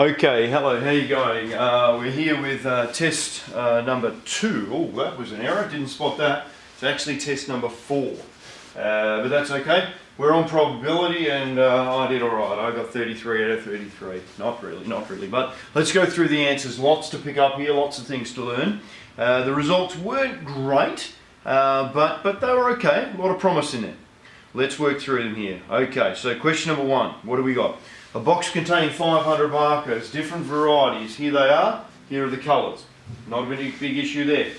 Okay, hello, how you going? We're here with test number 2. Oh, that was an error, didn't spot that. It's actually test number 4. But that's okay. We're on probability and I did alright. I got 33 out of 33. Not really. But let's go through the answers. Lots to pick up here, lots of things to learn. The results weren't great, but they were okay. A lot of promise in there. Let's work through them here. Okay, so question number 1. What do we got? A box containing 500 markers, different varieties. Here they are, here are the colours. Not a big issue there.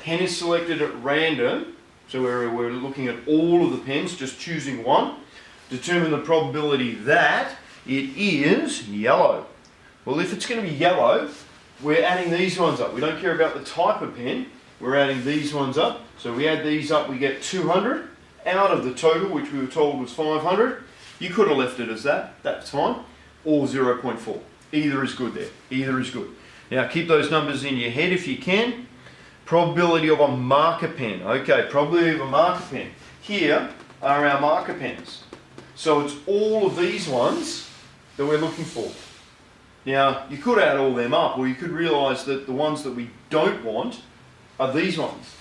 Pen is selected at random, so we're looking at all of the pens, just choosing one. Determine the probability that it is yellow. Well, if it's going to be yellow, we're adding these ones up. We don't care about the type of pen, we're adding these ones up. So we add these up, we get 200 out of the total, which we were told was 500. You could have left it as that, that's fine, or 0.4. Either is good there, either is good. Now keep those numbers in your head if you can. Probability of a marker pen. Okay, probability of a marker pen. Here are our marker pens. So it's all of these ones that we're looking for. Now you could add all them up, or you could realise that the ones that we don't want are these ones.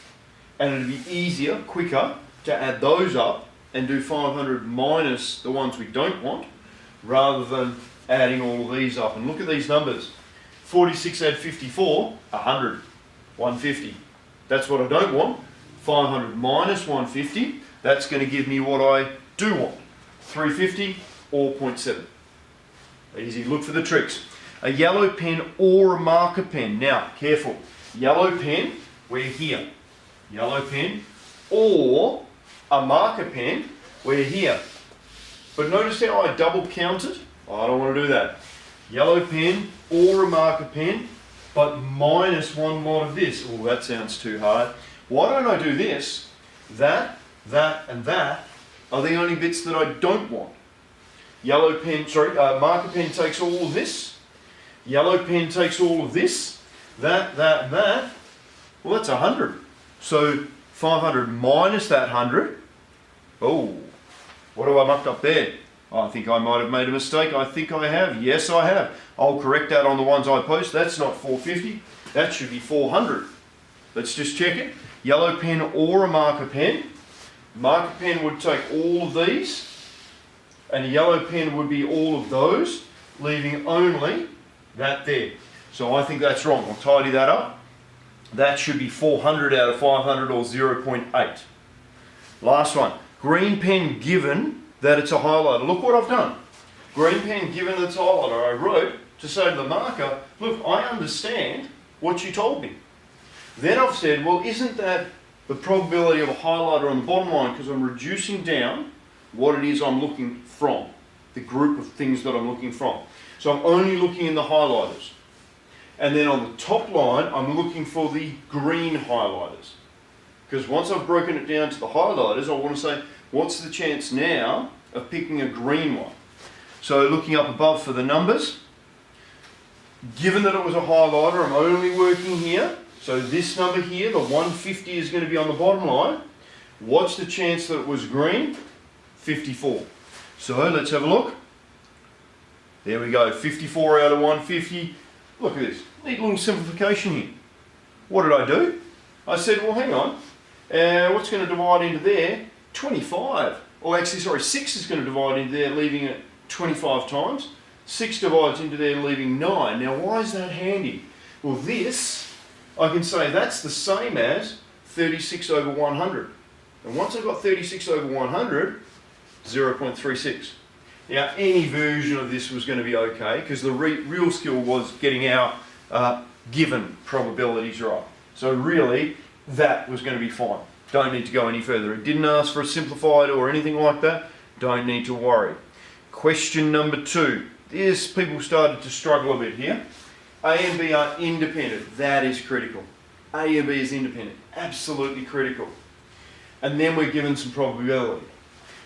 And it'd be easier, quicker, to add those up and do 500 minus the ones we don't want, rather than adding all of these up. And look at these numbers. 46 add 54, 100, 150. That's what I don't want. 500 minus 150, that's going to give me what I do want. 350 or 0.7. Easy, look for the tricks. A yellow pen or a marker pen. Now, careful. Yellow pen, we're here. Yellow pen or a marker pen, we're here. But notice how I double counted? I don't want to do that. Yellow pen or a marker pen, but minus one mod of this. Oh, that sounds too hard. Why don't I do this? That, and that are the only bits that I don't want. Marker pen takes all of this. Yellow pen takes all of this. That. Well, that's 100. So 500 minus that 100. Oh, what have I mucked up there? I think I might have made a mistake. I think I have. Yes, I have. I'll correct that on the ones I post. That's not 450. That should be 400. Let's just check it. Yellow pen or a marker pen. Marker pen would take all of these, and a yellow pen would be all of those, leaving only that there. So I think that's wrong. I'll tidy that up. That should be 400 out of 500 or 0.8. Last one. Green pen given that it's a highlighter. Look what I've done. Green pen given that it's a highlighter. I wrote to say to the marker, look, I understand what you told me. Then I've said, well, isn't that the probability of a highlighter on the bottom line, because I'm reducing down what it is I'm looking from, the group of things that I'm looking from. So I'm only looking in the highlighters. And then on the top line, I'm looking for the green highlighters. Because once I've broken it down to the highlighters, I want to say, what's the chance now of picking a green one? So looking up above for the numbers, given that it was a highlighter, I'm only working here. So this number here, the 150 is going to be on the bottom line. What's the chance that it was green? 54. So let's have a look. There we go, 54 out of 150. Look at this, neat little simplification here. What did I do? I said, well, hang on. What's going to divide into there? 25. Or actually, sorry, 6 is going to divide into there, leaving it 25 times. 6 divides into there, leaving 9. Now, why is that handy? Well, this, I can say that's the same as 36 over 100. And once I've got 36 over 100, 0.36. Now, any version of this was going to be okay, because the real skill was getting our given probabilities right. So really, that was going to be fine. Don't need to go any further. It didn't ask for a simplified or anything like that. Don't need to worry. Question number 2. People started to struggle a bit here. A and B are independent. That is critical. A and B is independent. Absolutely critical. And then we're given some probability.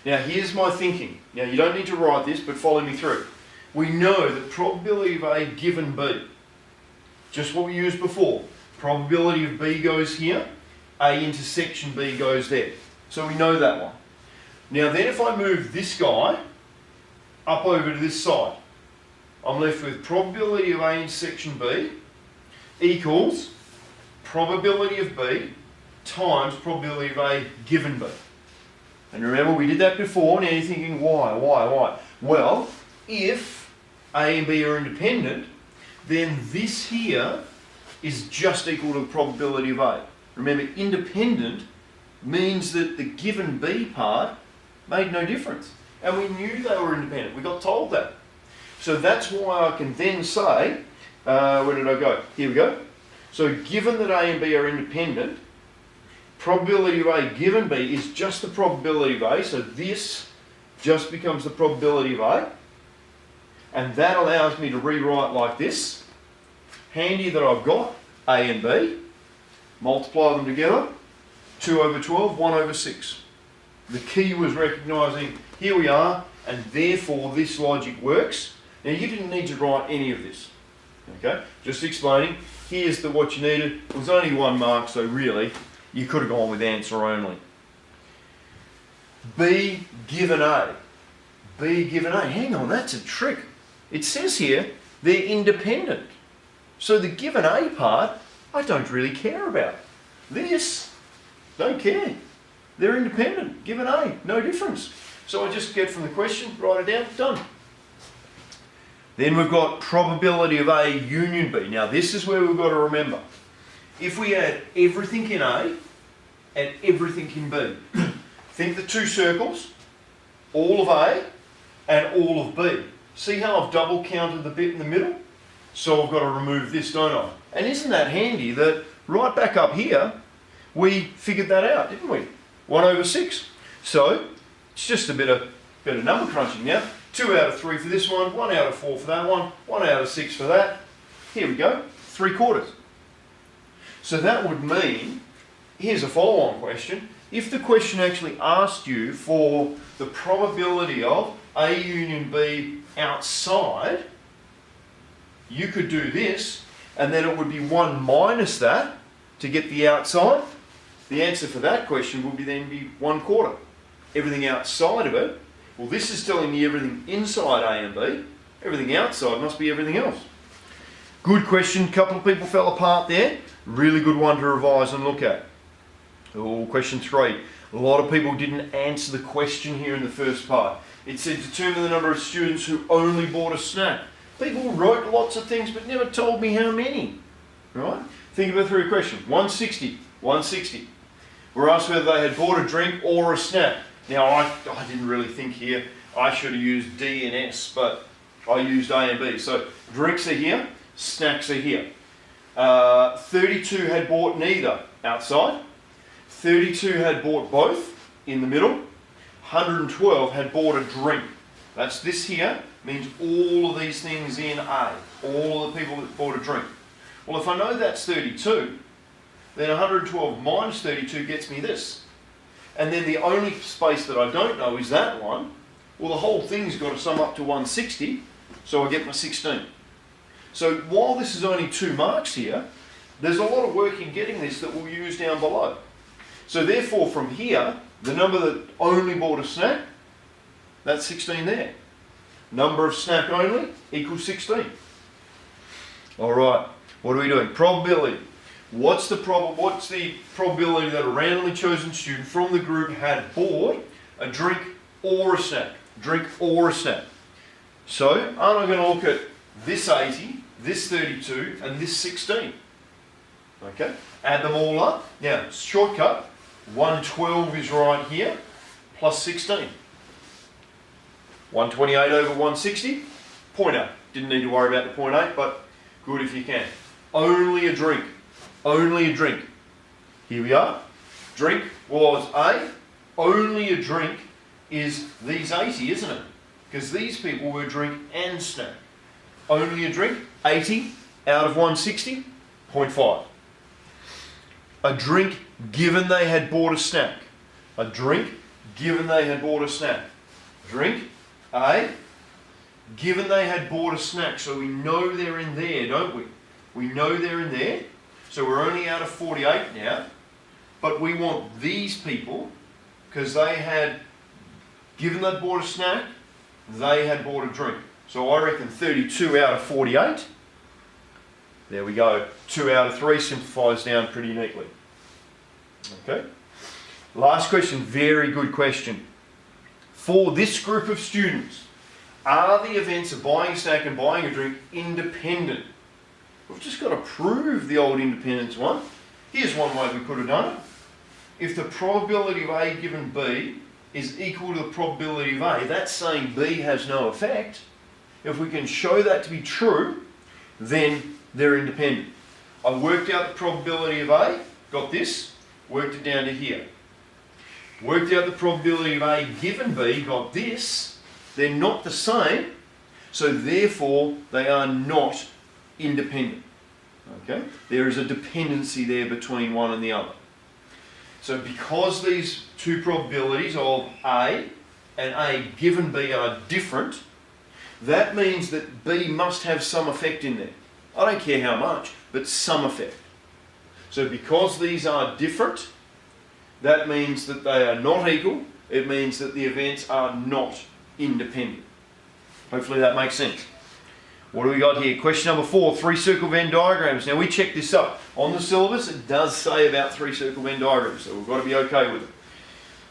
Now here's my thinking. Now you don't need to write this, but follow me through. We know that probability of A given B, just what we used before. Probability of B goes here, A intersection B goes there. So we know that one. Now then if I move this guy up over to this side, I'm left with probability of A intersection B equals probability of B times probability of A given B. And remember, we did that before. Now you're thinking, why? Well, if A and B are independent, then this here is just equal to the probability of A. Remember, independent means that the given B part made no difference. And we knew they were independent. We got told that. So that's why I can then say, where did I go? Here we go. So given that A and B are independent, probability of A given B is just the probability of A. So this just becomes the probability of A. And that allows me to rewrite like this. Handy that I've got A and B. Multiply them together. 2 over 12, 1 over 6. The key was recognising, here we are, and therefore this logic works. Now you didn't need to write any of this. Okay, just explaining, here's what you needed. It was only 1 mark, so really, you could have gone with answer only. B given A. B given A, hang on, that's a trick. It says here, they're independent. So the given A part, I don't really care about. This, don't care. They're independent, given A, no difference. So I just get from the question, write it down, done. Then we've got probability of A union B. Now this is where we've got to remember. If we add everything in A and everything in B, think the 2 circles, all of A and all of B. See how I've double counted the bit in the middle? So I've got to remove this, don't I? And isn't that handy that right back up here, we figured that out, didn't we? 1 over 6. So it's just a bit of number crunching now. 2 out of 3 for this one, 1 out of 4 for that one, 1 out of 6 for that. Here we go, 3/4. So that would mean, here's a follow-on question. If the question actually asked you for the probability of A union B outside, you could do this, and then it would be 1 minus that to get the outside. The answer for that question would then be 1/4. Everything outside of it, well, this is telling me everything inside A and B. Everything outside must be everything else. Good question. Couple of people fell apart there. Really good one to revise and look at. Oh, question 3. A lot of people didn't answer the question here in the first part. It said determine the number of students who only bought a snack. People wrote lots of things but never told me how many. Right? Think about through a question. 160. 160. We're asked whether they had bought a drink or a snack. Now, I didn't really think here. I should have used D and S, but I used A and B. So, drinks are here, snacks are here. 32 had bought neither outside. 32 had bought both in the middle. 112 had bought a drink. That's this here, means all of these things in A. All of the people that bought a drink. Well, if I know that's 32, then 112 minus 32 gets me this. And then the only space that I don't know is that one. Well, the whole thing's got to sum up to 160, so I get my 16. So while this is only 2 marks here, there's a lot of work in getting this that we'll use down below. So therefore from here, the number that only bought a snack, that's 16 there. Number of snack only equals 16. All right, what are we doing? Probability. What's the probability that a randomly chosen student from the group had bought a drink or a snack? Drink or a snack. So, aren't I going to look at this 80, this 32, and this 16? Okay, add them all up. Now, shortcut, 112 is right here, plus 16. 128 over 160, 0.8. Didn't need to worry about the 0.8, but good if you can. Only a drink. Only a drink. Here we are. Drink was A. Only a drink is these 80, isn't it? Because these people were drink and snack. Only a drink, 80 out of 160, 0.5. A drink given they had bought a snack. A drink given they had bought a snack. Drink, A. Given they had bought a snack. So we know they're in there, don't we? We know they're in there. So we're only out of 48 now, but we want these people, because they had, given they'd bought a snack, they had bought a drink. So I reckon 32 out of 48. There we go. 2 out of 3 simplifies down pretty neatly. Okay. Last question, very good question. For this group of students, are the events of buying a snack and buying a drink independent? We've just got to prove the old independence one. Here's one way we could have done it. If the probability of A given B is equal to the probability of A, that's saying B has no effect. If we can show that to be true, then they're independent. I worked out the probability of A, got this, worked it down to here. Worked out the probability of A given B, got this. They're not the same, so therefore they are not independent. Okay? There is a dependency there between one and the other. So because these two probabilities of A and A given B are different, that means that B must have some effect in there. I don't care how much, but some effect. So because these are different, that means that they are not equal. It means that the events are not independent. Hopefully that makes sense. What do we got here? Question number 4, 3 circle Venn diagrams. Now we checked this up. On the syllabus it does say about 3 circle Venn diagrams, so we've got to be okay with it.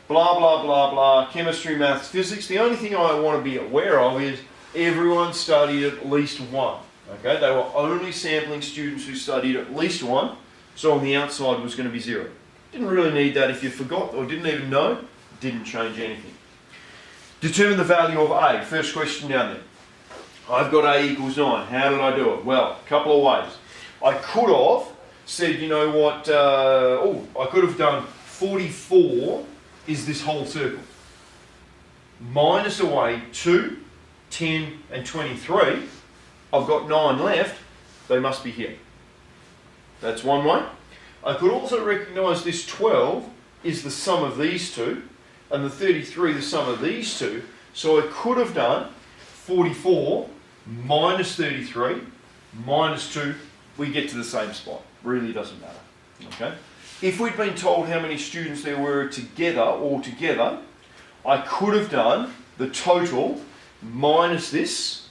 Blah, blah, blah, blah, chemistry, maths, physics. The only thing I want to be aware of is everyone studied at least one. Okay, they were only sampling students who studied at least one, so on the outside was going to be 0. Didn't really need that. If you forgot or didn't even know, didn't change anything. Determine the value of A. First question down there. I've got A equals 9. How did I do it? Well, a couple of ways. I could have said, you know what, I could have done 44 is this whole circle. Minus away 2, 10 and 23. I've got 9 left. They must be here. That's one way. I could also recognise this 12 is the sum of these two, and the 33 the sum of these two. So I could have done 44 minus 33 minus 2. We get to the same spot. Really doesn't matter. Okay. If we'd been told how many students there were altogether, I could have done the total minus this,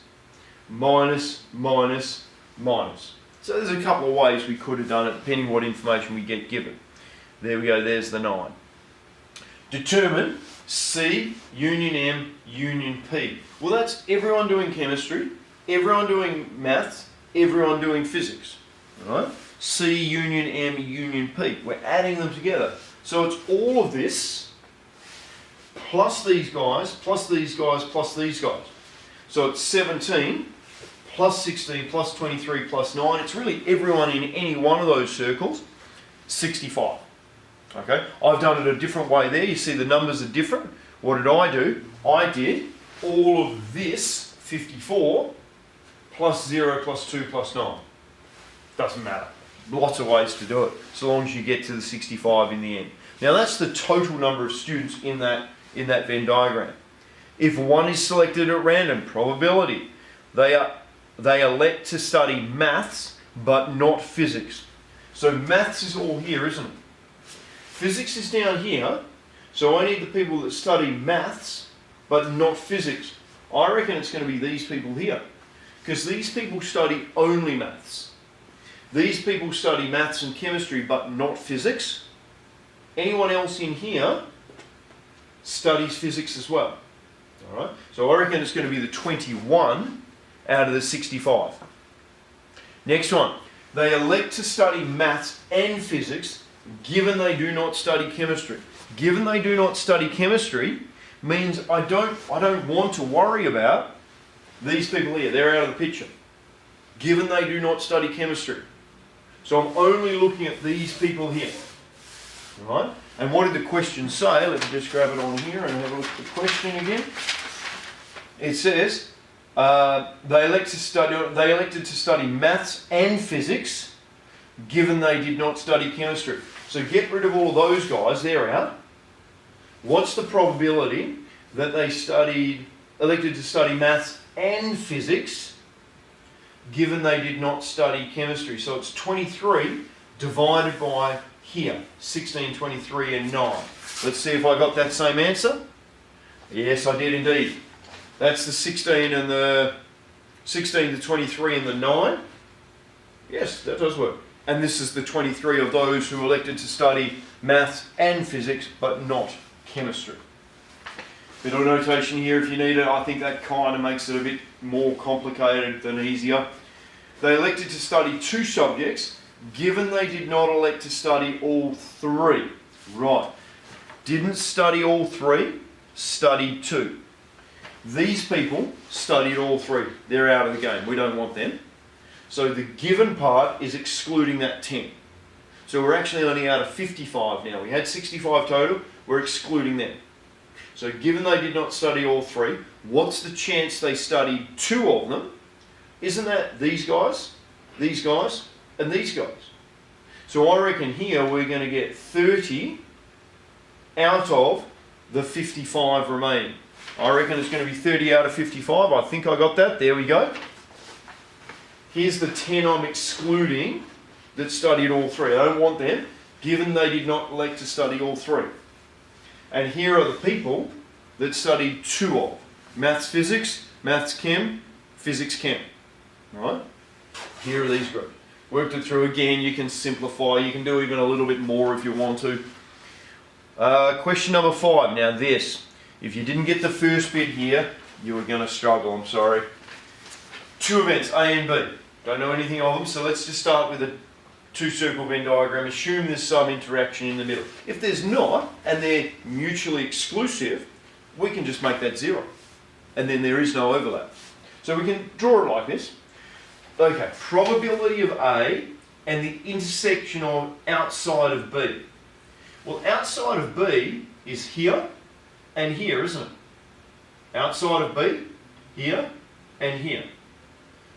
minus, minus, minus. So there's a couple of ways we could have done it, depending what information we get given. There we go, there's the 9. Determine C, union M, union P. Well, that's everyone doing chemistry, everyone doing maths, everyone doing physics. All right? C, union M, union P. We're adding them together. So it's all of this, plus these guys, plus these guys, plus these guys. So it's 17, plus 16, plus 23, plus 9. It's really everyone in any one of those circles, 65. Okay, I've done it a different way there. You see the numbers are different. What did I do? I did all of this, 54, plus 0, plus 2, plus 9. Doesn't matter. Lots of ways to do it, so long as you get to the 65 in the end. Now that's the total number of students in that Venn diagram. If one is selected at random, probability, they elect to study maths, but not physics. So maths is all here, isn't it? Physics is down here, so I need the people that study maths, but not physics. I reckon it's going to be these people here, because these people study only maths. These people study maths and chemistry, but not physics. Anyone else in here studies physics as well. All right. So I reckon it's going to be the 21 out of the 65. Next one. They elect to study maths and physics, given they do not study chemistry. Given they do not study chemistry means I don't want to worry about these people here. They're out of the picture. Given they do not study chemistry. So I'm only looking at these people here. All right? And what did the question say? Let me just grab it on here and have a look at the question again. It says they elected to study maths and physics, given they did not study chemistry. So get rid of all of those guys, they're out. What's the probability that they elected to study maths and physics, given they did not study chemistry? So it's 23 divided by here, 16, 23 and 9. Let's see if I got that same answer. Yes, I did indeed. That's the 16 and the 16 to 23 and the 9. Yes, that does work. And this is the 23 of those who elected to study maths and physics, but not chemistry. Bit of notation here if you need it. I think that kind of makes it a bit more complicated than easier. They elected to study 2 subjects, given they did not elect to study all 3. Right. Didn't study all 3, studied 2. These people studied all 3. They're out of the game. We don't want them. So the given part is excluding that 10. So we're actually only out of 55 now. We had 65 total. We're excluding them. So given they did not study all 3, what's the chance they studied 2 of them? Isn't that these guys, and these guys? So I reckon here we're going to get 30 out of the 55 remaining. I reckon it's going to be 30 out of 55. I think I got that. There we go. Here's the 10 I'm excluding that studied all 3. I don't want them, given they did not elect to study all 3. And here are the people that studied 2 of. Maths, physics, maths, chem, physics, chem. Right? Here are these groups. Worked it through again. You can simplify. You can do even a little bit more if you want to. Question number 5. Now this, if you didn't get the first bit here, you were going to struggle. I'm sorry. 2 events, A and B. Don't know anything of them, so let's just start with a 2-circle Venn diagram. Assume there's some interaction in the middle. If there's not, and they're mutually exclusive, we can just make that 0. And then there is no overlap. So we can draw it like this. Okay, probability of A and the intersection of outside of B. Well, outside of B is here and here, isn't it? Outside of B, here and here.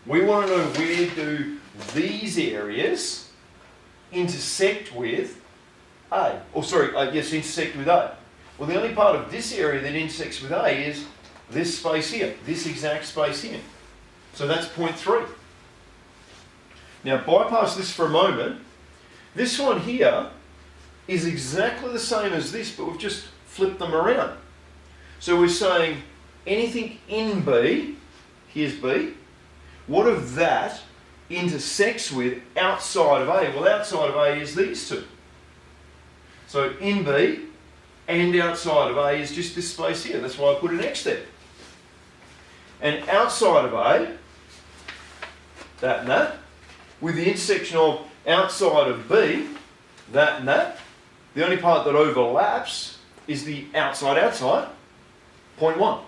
We want to know where do these areas intersect with A. Intersect with A. Well, the only part of this area that intersects with A is this space here, this exact space here. So that's point 3. Now bypass this for a moment. This one here is exactly the same as this, but we've just flipped them around. So we're saying anything in B, here's B, what if that intersects with outside of A? Well, outside of A is these 2. So in B and outside of A is just this space here. That's why I put an X there. And outside of A, that and that, with the intersection of outside of B, that and that, the only part that overlaps is the outside, point 1.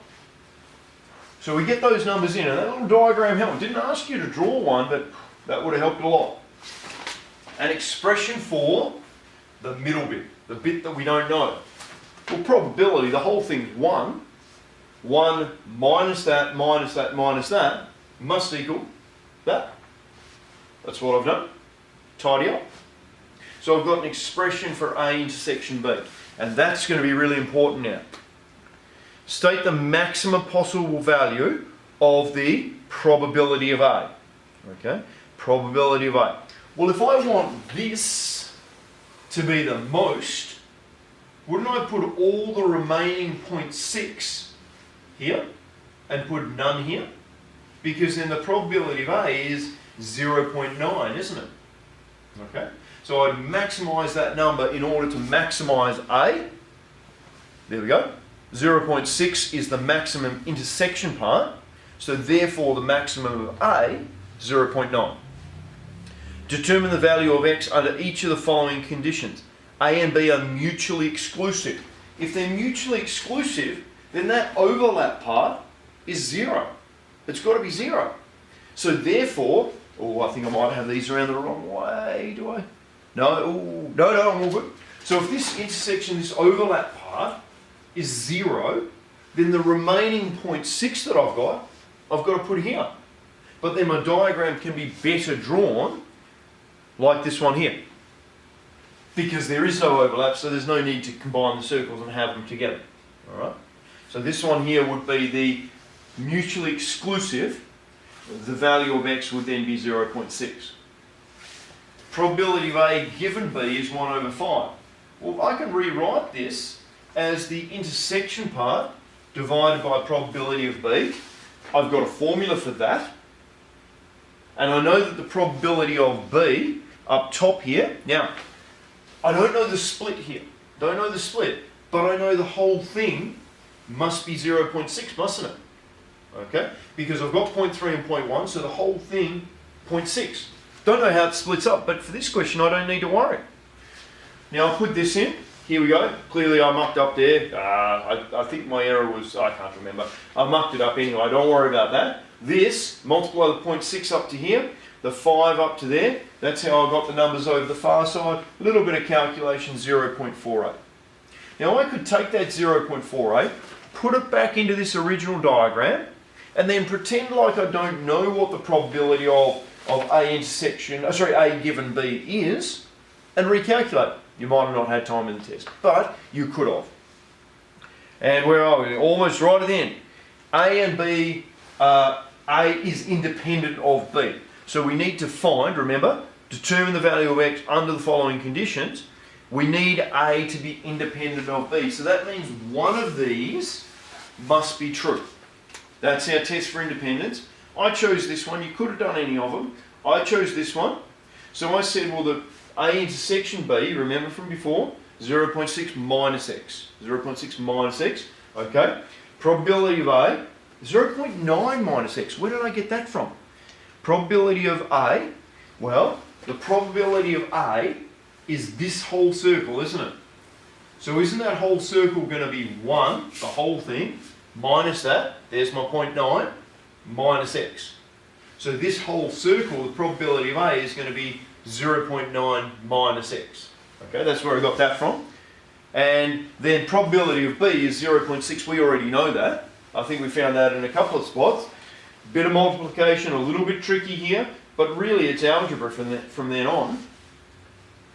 So we get those numbers in, and that little diagram helped. Didn't ask you to draw one, but that would have helped a lot. An expression for the middle bit, the bit that we don't know. Well, probability, the whole thing's 1. 1 minus that, minus that, minus that, must equal that. That's what I've done. Tidy up. So I've got an expression for A intersection B. And that's going to be really important now. State the maximum possible value of the probability of A. Okay? Probability of A. Well, if I want this to be the most, wouldn't I put all the remaining 0.6 here and put none here? Because then the probability of A is 0.9, isn't it? Okay? So I'd maximise that number in order to maximise A. There we go. 0.6 is the maximum intersection part. So therefore the maximum of A, 0.9. Determine the value of X under each of the following conditions. A and B are mutually exclusive. If they're mutually exclusive, then that overlap part is 0. It's got to be 0. So therefore, I think I might have these around the wrong way, do I? No, no, I'm all good. So if this intersection, this overlap part is 0, then the remaining 0.6 that I've got to put here. But then my diagram can be better drawn like this one here. Because there is no overlap, so there's no need to combine the circles and have them together. All right? So this one here would be the mutually exclusive. The value of X would then be 0.6. Probability of A given B is 1 over 5. Well, I can rewrite this as the intersection part divided by probability of B. I've got a formula for that. and I know that the probability of B up top here, now, I don't know the split here, but I know the whole thing must be 0.6, mustn't it? Okay, because I've got 0.3 and 0.1, so the whole thing 0.6. Don't know how it splits up, but for this question I don't need to worry. Now I'll put this in. Here we go. Clearly I mucked up there. I think my error was, I can't remember. I mucked it up anyway, don't worry about that. This, multiply the 0.6 up to here, the 5 up to there. That's how I got the numbers over the far side. A little bit of calculation, 0.48. Now I could take that 0.48, put it back into this original diagram, and then pretend like I don't know what the probability of A given B is, and recalculate. You might have not had time in the test, but you could have. And where are we? Almost right at the end. A and B, A is independent of B. So we need to find, remember, determine the value of X under the following conditions. We need A to be independent of B. So that means one of these must be true. That's our test for independence. I chose this one. You could have done any of them. I chose this one. So I said, well, the A intersection B, remember from before, 0.6 minus X. 0.6 minus X, okay. Probability of A, 0.9 minus X. Where did I get that from? Probability of A, well, the probability of A is this whole circle, isn't it? So isn't that whole circle going to be 1, the whole thing, minus that, there's my 0.9, minus X. So this whole circle, the probability of A is going to be 0.9 minus X. Okay, that's where I got that from. And then probability of B is 0.6, we already know that. I think we found that in a couple of spots. Bit of multiplication, a little bit tricky here, but really it's algebra from then on.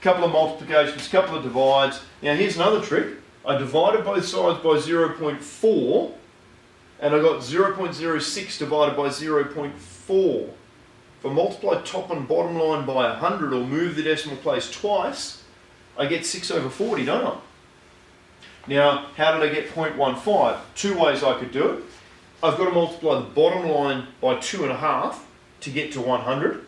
Couple of multiplications, couple of divides. Now here's another trick. I divided both sides by 0.4 and I got 0.06 divided by 0.4. If I multiply top and bottom line by 100 or move the decimal place twice, I get 6 over 40, don't I? Now, how did I get 0.15? Two ways I could do it. I've got to multiply the bottom line by 2.5 to get to 100.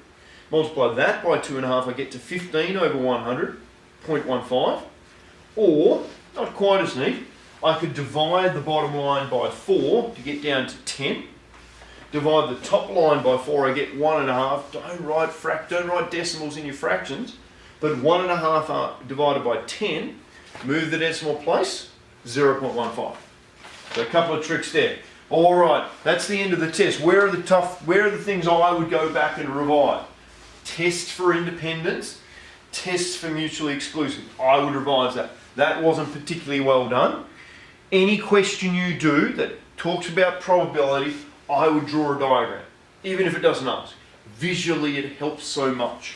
Multiply that by 2.5, I get to 15 over 100, 0.15. Or, not quite as neat, I could divide the bottom line by 4 to get down to 10. Divide the top line by 4, I get 1.5. Don't write decimals in your fractions, but 1.5 divided by 10, move the decimal place, 0.15. So a couple of tricks there. All right, that's the end of the test. Where are the things I would go back and revise? Test for independence, tests for mutually exclusive. I would revise that. That wasn't particularly well done. Any question you do that talks about probability, I would draw a diagram, even if it doesn't ask. Visually, it helps so much.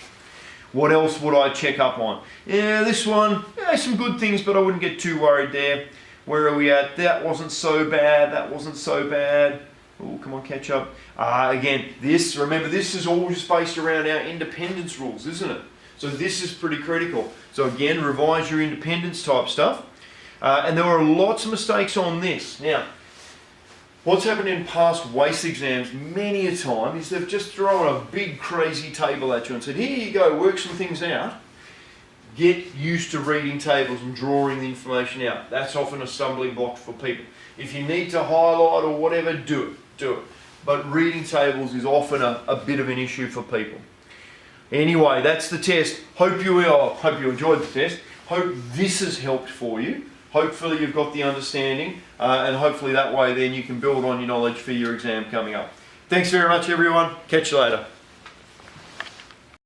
What else would I check up on? Yeah, this one, some good things, but I wouldn't get too worried there. Where are we at? That wasn't so bad, that wasn't so bad. Oh, come on, catch up. Again, remember, this is all just based around our independence rules, isn't it? So this is pretty critical. So again, revise your independence type stuff. And there were lots of mistakes on this. Now, what's happened in past WACE exams many a time is they've just thrown a big crazy table at you and said, here you go, work some things out. Get used to reading tables and drawing the information out. That's often a stumbling block for people. If you need to highlight or whatever, do it. But reading tables is often a bit of an issue for people. Anyway, that's the test. Hope you enjoyed the test. Hope this has helped for you. Hopefully you've got the understanding, and hopefully that way then you can build on your knowledge for your exam coming up. Thanks very much everyone. Catch you later.